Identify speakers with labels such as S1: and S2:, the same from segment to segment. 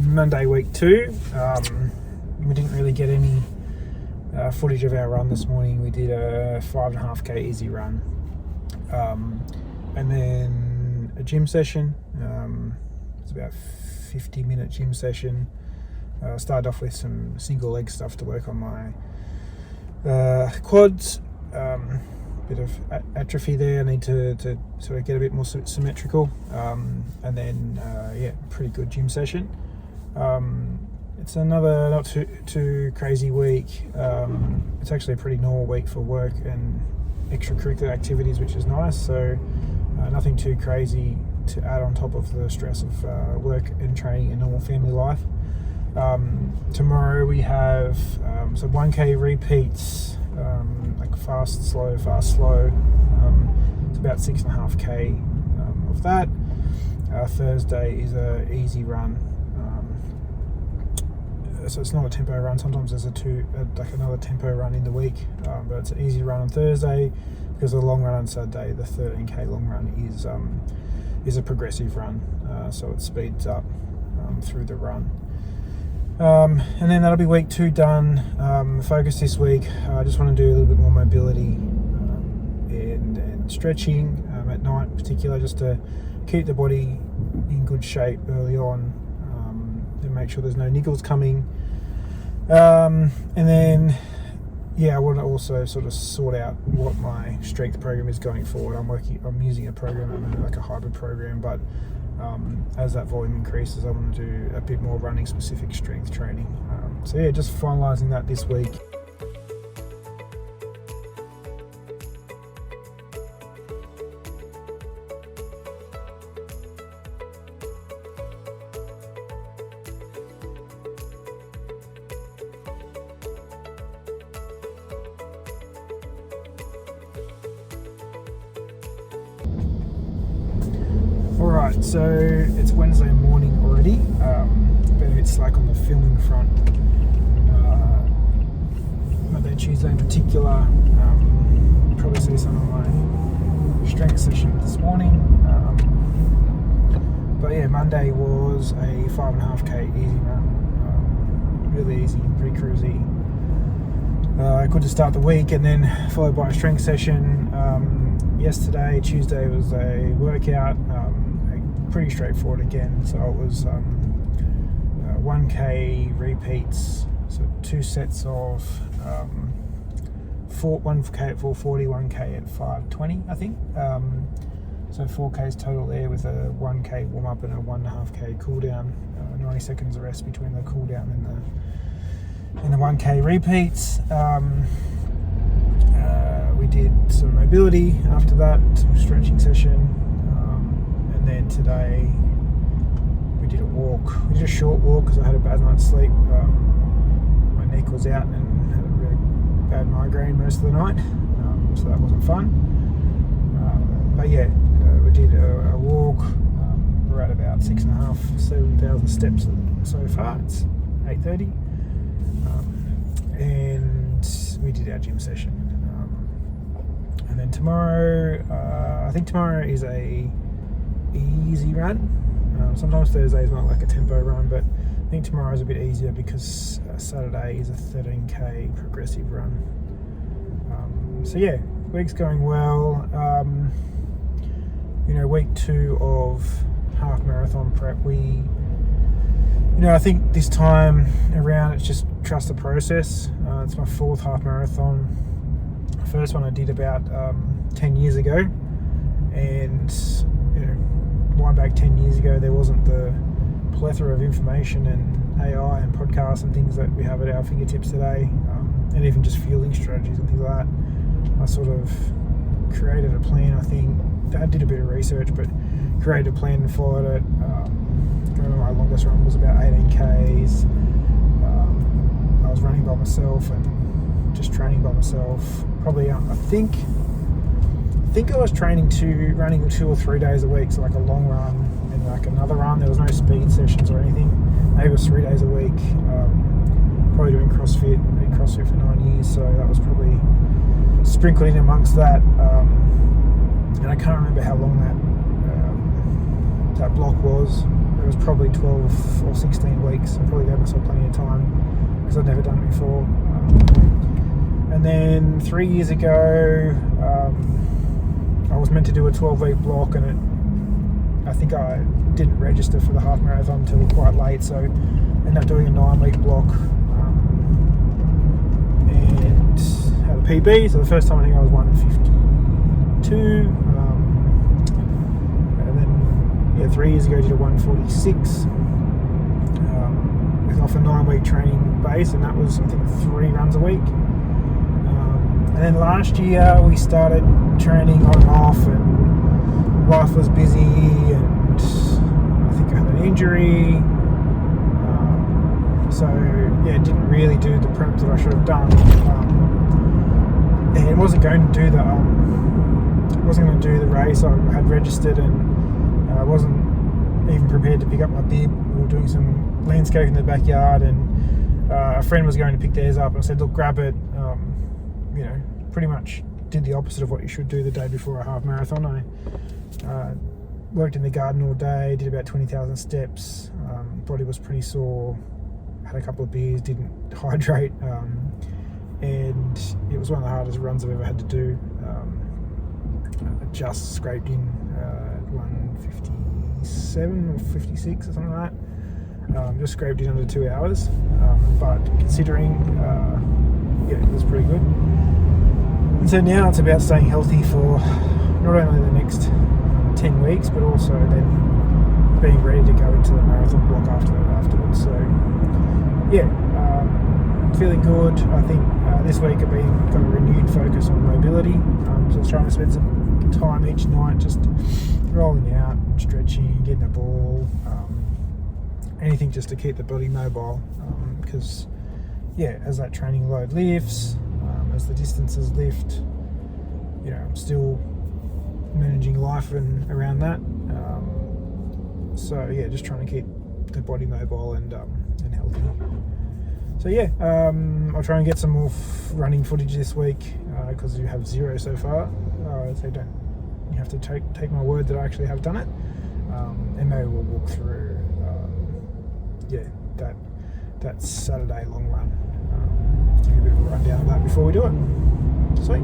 S1: Monday week 2. We didn't really get any footage of our run this morning. We did a 5.5k easy run, and then a gym session. It's about 50-minute gym session. Started off with some single leg stuff to work on my quads. Bit of atrophy there. I need to sort of get a bit more symmetrical, and then pretty good gym session. It's another not too crazy week. It's actually a pretty normal week for work and extracurricular activities, which is nice. So nothing too crazy to add on top of the stress of work and training and normal family life. Tomorrow we have some 1k repeats, like fast, slow. It's about 6.5k of that. Thursday is a easy run. So it's not a tempo run. Sometimes there's another tempo run in the week, but it's an easy run on Thursday because the long run on Saturday, the 13k long run, is a progressive run, so it speeds up through the run. And then that'll be week 2 done. Focus this week. I just want to do a little bit more mobility and stretching at night in particular, just to keep the body in good shape early on, and make sure there's no niggles coming. And then I want to also sort of sort out what my strength program is going forward. I'm using a program, like a hybrid program, but as that volume increases, I want to do a bit more running specific strength training. Just finalising that this week. Alright, so it's Wednesday morning already. Been a bit slack on the filming front. Monday, Tuesday in particular. Probably see some of my strength session this morning. Monday was a 5.5k easy run. Really easy, pretty cruisy. Good to start the week, and then followed by a strength session. Yesterday, Tuesday, was a workout. Pretty straightforward again. So it was 1k repeats, so 2 sets of 1k at 440, 1k at 520, I think. So 4k's total there, with a 1k warm up and a 1.5k cool down. 90 seconds of rest between the cool down and the 1k repeats. We did some mobility after that, some stretching session. And then today we did a walk. We did a short walk because I had a bad night's sleep. My neck was out and had a really bad migraine most of the night, so that wasn't fun. We did a walk. We're at about 7,500 steps so far. It's 8:30, and we did our gym session. And then tomorrow, I think tomorrow is a easy run. Sometimes Thursday is not like a tempo run, but I think tomorrow is a bit easier because Saturday is a 13k progressive run. Week's going well. Week 2 of half marathon prep. I think this time around it's just trust the process. It's my 4th half marathon. The first one I did about 10 years ago, and wind back 10 years ago, there wasn't the plethora of information and AI and podcasts and things that we have at our fingertips today, and even just fueling strategies and things like that. I sort of created a plan. I think I did a bit of research, but created a plan and followed it. I remember my longest run was about 18k's. I was running by myself and just training by myself. Probably, I think I was running 2 or 3 days a week, so like a long run and like another run. There was no speed sessions or anything. Maybe it was 3 days a week. Probably doing CrossFit. I did CrossFit for 9 years, so that was probably sprinkled in amongst that. And I can't remember how long that block was. it was probably 12 or 16 weeks. I probably gave myself plenty of time because I'd never done it before. And then 3 years ago, I was meant to do a 12-week block, and I think I didn't register for the half marathon until quite late, so I ended up doing a 9-week block and had a PB. So the first time I think I was 152, and then 3 years ago I did a 146 off a 9-week training base, and that was I think 3 runs a week. And then last year we started training on and off, and life was busy, and I think I had an injury. So didn't really do the prep that I should have done. And wasn't going to do the race. I had registered, and I wasn't even prepared to pick up my bib. We were doing some landscaping in the backyard, and a friend was going to pick theirs up, and I said, look, grab it. Pretty much did the opposite of what you should do the day before a half marathon. I worked in the garden all day, did about 20,000 steps, body was pretty sore, had a couple of beers, didn't hydrate, and it was one of the hardest runs I've ever had to do. I just scraped in 157 or 56 or something like that. Just scraped in under 2 hours, but considering it was pretty good. And so now it's about staying healthy for not only the next 10 weeks, but also then being ready to go into the marathon block afterwards. So feeling good. I think this week I've got a renewed focus on mobility. So I was trying to spend some time each night just rolling out, stretching, getting the ball, anything just to keep the body mobile, because as that training load lifts, as the distances lift, I'm still managing life and around that. Just trying to keep the body mobile and healthy. So I'll try and get some more running footage this week, because you have 0 so far. So you have to take my word that I actually have done it, and maybe we'll walk through that Saturday long run. Give you a bit of a rundown of that before we do it. Sweet.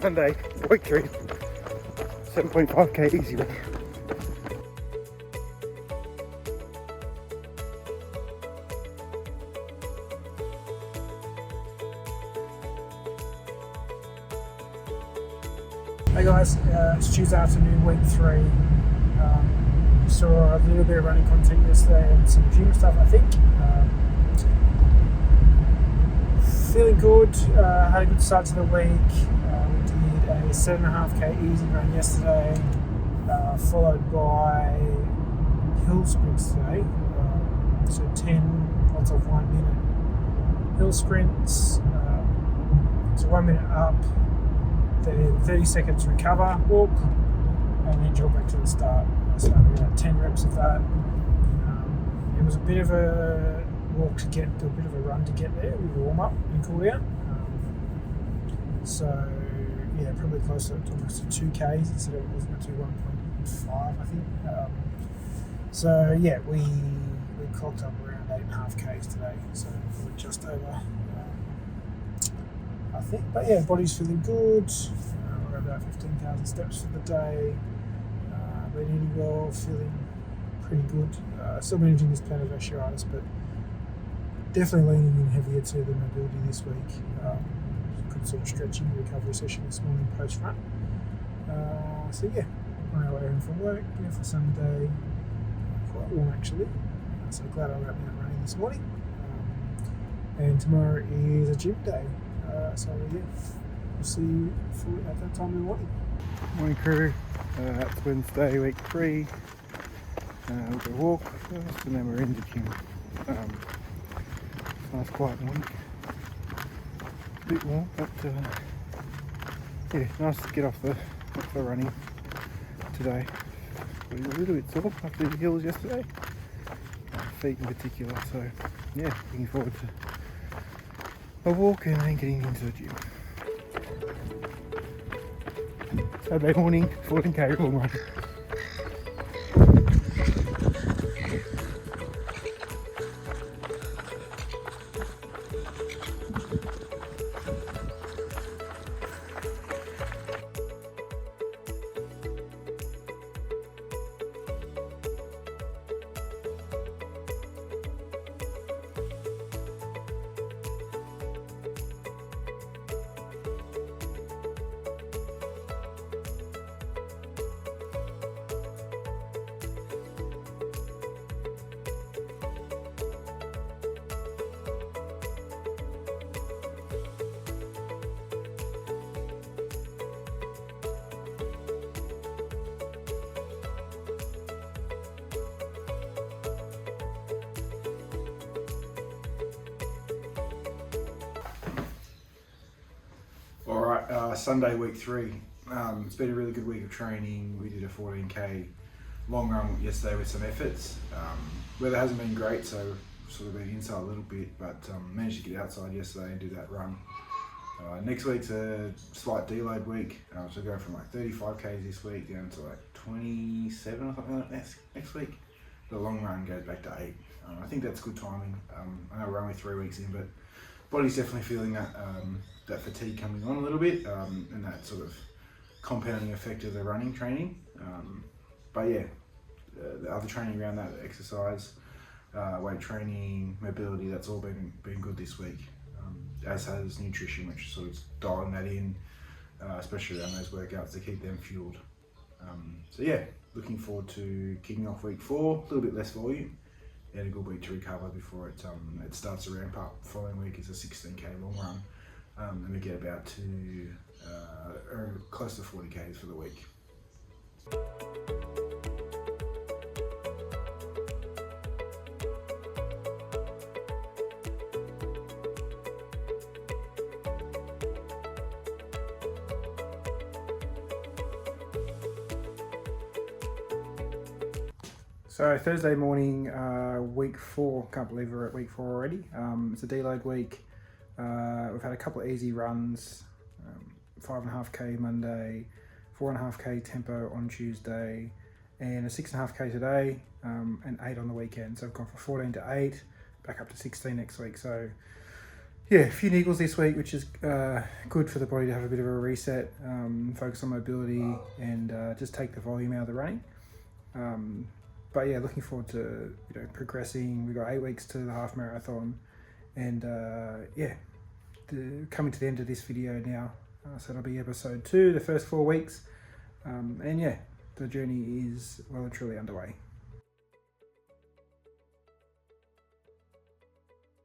S1: Monday, week 3, 7.5k easily. Hey guys, it's Tuesday afternoon, week 3. Saw a little bit of running content yesterday and some gym stuff, I think. Feeling good, had a good start to the week. We did a 7.5k easy run yesterday, followed by hill sprints today. So 10 lots of 1 minute hill sprints. So 1 minute up, then 30 seconds recover, walk, and then jog back to the start. So about 10 reps of that. It was a bit of a walk to get, a bit of a run to get there with a warm up and cool down. Probably closer to almost 2Ks instead of, it wasn't to 1.5, I think. We clocked up around 8.5Ks today, so we're just over, I think. But yeah, body's feeling good. We're about 15,000 steps for the day. Been eating well, feeling pretty good. Still managing this plantar fasciitis, but definitely leaning in heavier to the mobility this week. Good sort of stretching recovery session this morning post run. on our way home from work. Beautiful sunny day, quite warm actually. So glad I went out running this morning. And tomorrow is a gym day. So yeah, we'll see you at that time in the morning. Morning crew, it's Wednesday, week 3. We'll go walk first and then we're in the gym. Nice quiet morning. A bit warm, but yeah, nice to get off the running today. A little bit sore after the hills yesterday, feet in particular, so yeah, looking forward to a walk and then getting into the gym. Saturday morning, 14k run run. Alright, Sunday week 3. It's been a really good week of training. We did a 14k long run yesterday with some efforts. Weather hasn't been great, so we've sort of been inside a little bit, but managed to get outside yesterday and do that run. Next week's a slight deload week, so go from like 35k's this week down to like 27 or something like that next week. The long run goes back to 8. I think that's good timing. I know we're only 3 weeks in, but body's definitely feeling that that fatigue coming on a little bit, and that sort of compounding effect of the running training. But yeah, the other training around that, exercise, weight training, mobility, that's all been good this week. As has nutrition, which sort of dialing that in, especially around those workouts to keep them fueled. So yeah, looking forward to kicking off week 4, a little bit less volume, and a good week to recover before it starts to ramp up. Following week is a 16k long run, and we get about to close to 40k's for the week. So Thursday morning, week 4, can't believe we're at week 4 already. It's a deload week. We've had a couple of easy runs, 5.5k Monday, 4.5k tempo on Tuesday, and a 6.5k today, and 8 on the weekend. So I've gone from 14 to 8, back up to 16 next week. So yeah, a few niggles this week, which is good for the body to have a bit of a reset, focus on mobility, and just take the volume out of the running. But yeah, looking forward to progressing. We've got 8 weeks to the half marathon, and yeah, coming to the end of this video now. So it'll be episode 2, the first 4 weeks, and yeah, the journey is well and truly underway.